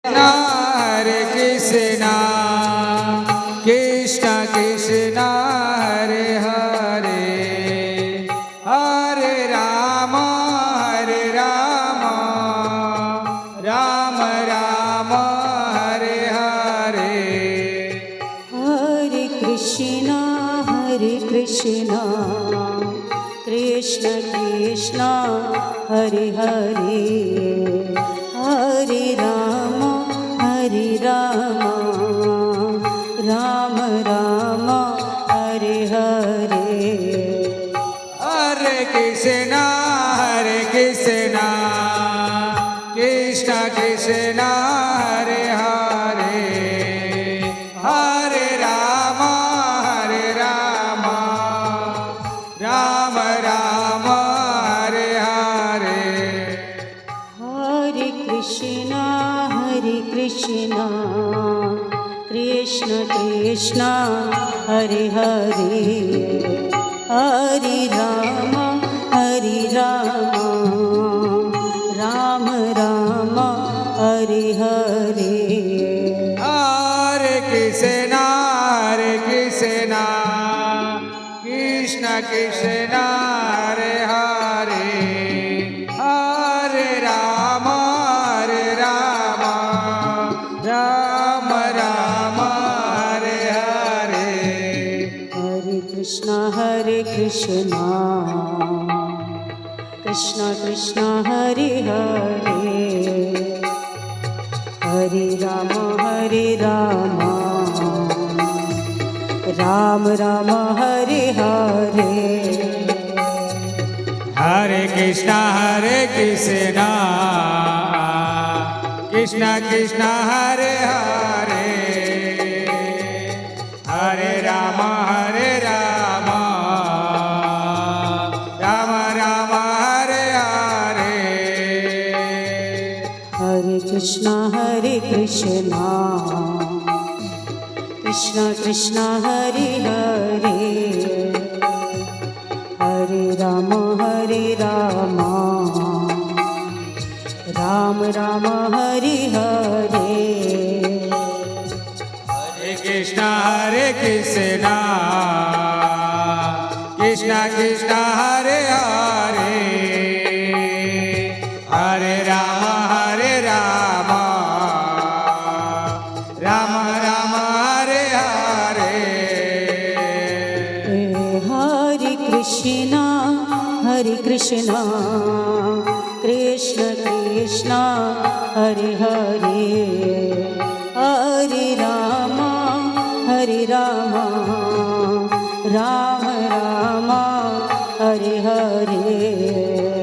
Hare Krishna Krishna Krishna Hare Hare Hare Ram Ram Ram Hare Hare Hare Krishna Krishna Krishna Hare Hare Hare Ram Ram Ram Hare Hare Hare Krishna Krishna Krishna Hare Hare Hare Ram Ram Ram Hare Hare Hare Krishna Krishna Krishna Hare Hare Hare Ram Ram Ram Hare Hare Hare Krishna Krishna Krishna Hare Hare Hare Ram Ram Ram Hare Hare Hare Krishna Krishna Krishna Hare Hare Hare Ram Ram Ram Hare Hare Hare Krishna Krishna Krishna Hare Hare Hare Ram Ram Ram Hare Hare Hare Krishna Krishna Krishna Hare Hare Hare Ram Ram Ram Hare Hare Hare Krishna Krishna Krishna Hare Hare Hare Ram Ram Ram Hare Hare Hare Krishna Krishna Krishna Hare Hare Hare Ram Ram Ram Hare Hare